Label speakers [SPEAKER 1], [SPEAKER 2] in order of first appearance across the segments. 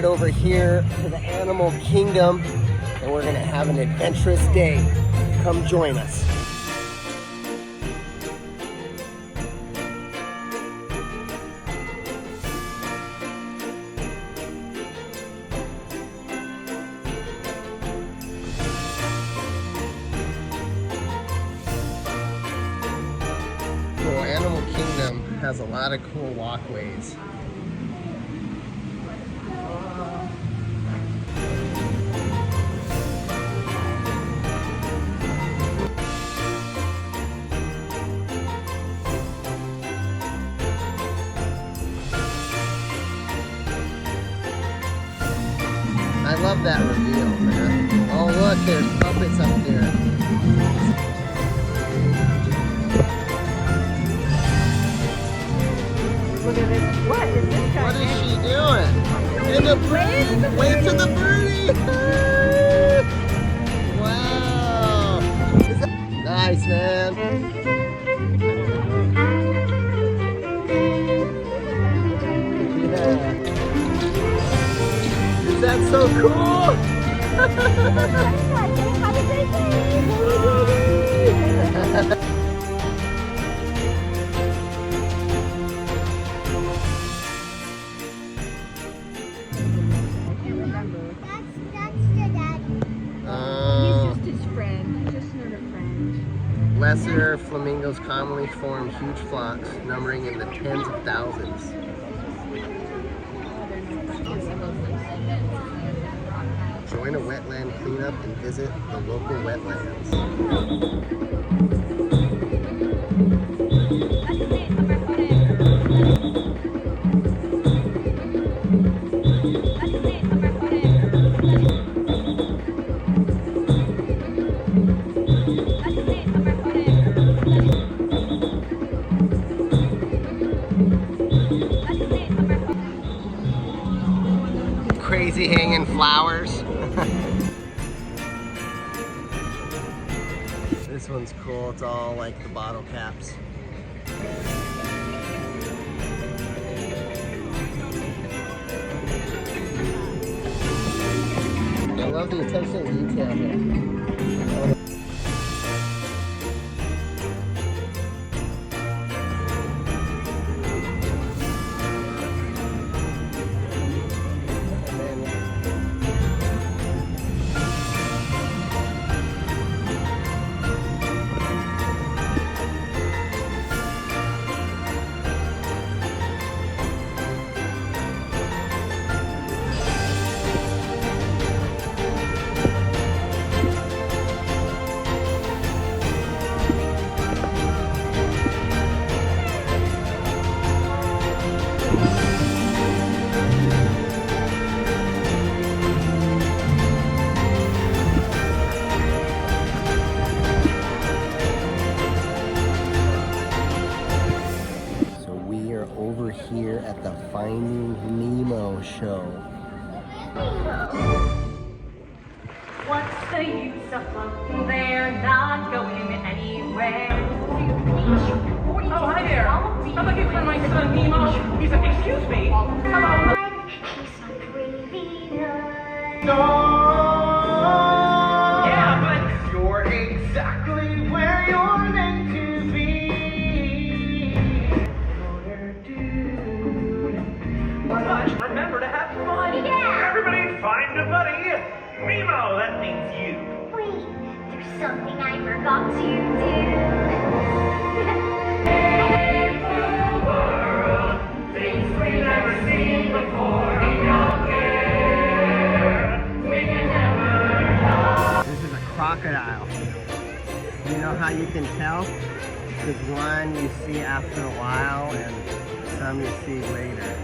[SPEAKER 1] over here to the animal kingdom, and we're gonna have an adventurous day. Come join us. Animal Kingdom has a lot of cool walkways. I love that reveal, man. Oh look, there's puppets up there.
[SPEAKER 2] Look at this. What is this guy?
[SPEAKER 1] What is she doing? In the birdie! Wave to the birdie! Wow! Nice, man. Yeah. Is that so cool? Lesser flamingos commonly form huge flocks, numbering in the tens of thousands. Join a wetland cleanup and visit the local wetlands. Crazy hanging flowers. This one's cool. It's all like the bottle caps. I love the attention to detail here. Over here at the Finding Nemo show.
[SPEAKER 3] What's the use of floating there, not going anywhere?
[SPEAKER 4] Oh, hi there. I'm looking for my son Nemo. He's a, excuse me. Hello.
[SPEAKER 3] He's so pretty.
[SPEAKER 4] No. Yeah, but you're exactly where you're meant to be. But remember to have fun.
[SPEAKER 3] Yeah.
[SPEAKER 4] Everybody find a buddy. Nemo, that means you.
[SPEAKER 3] Wait, there's something I forgot to do.
[SPEAKER 4] Save the world, things we've never seen before. We don't care. We can never know.
[SPEAKER 1] This is a crocodile. You know how you can tell? Because one you see after a while and some you see later.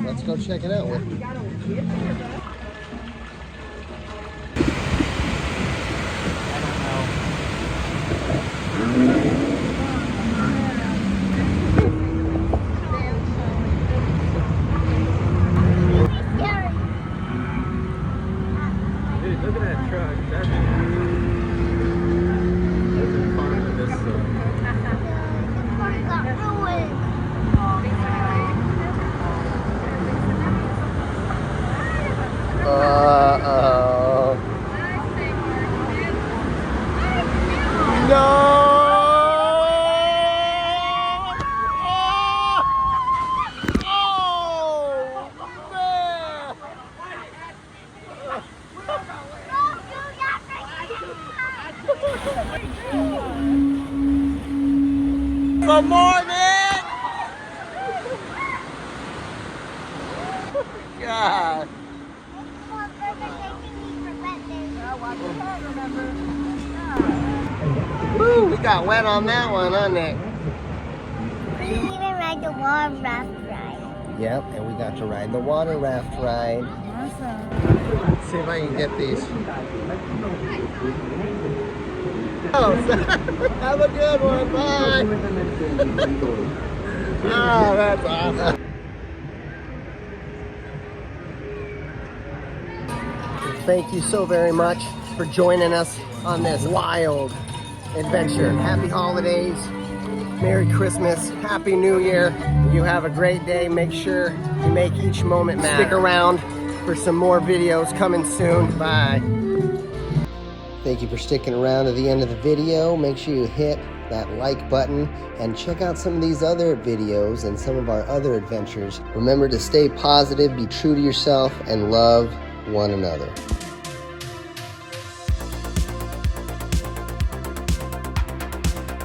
[SPEAKER 1] Let's go check it out. Some more, man! God. Woo, we got wet on that one, huh, Nick?
[SPEAKER 2] We didn't even ride the water raft ride.
[SPEAKER 1] Yep, and we got to ride the water raft ride.
[SPEAKER 2] Awesome.
[SPEAKER 1] Let's see if I can get these. Oh, have a good one. Bye. Oh, that's awesome. Thank you so very much for joining us on this wild adventure. Happy holidays, Merry Christmas, Happy New Year. You have a great day. Make sure you make each moment matter. Stick around for some more videos coming soon. Bye. Thank you for sticking around to the end of the video. Make sure you hit that like button and check out some of these other videos and some of our other adventures. Remember to stay positive, be true to yourself, and love one another.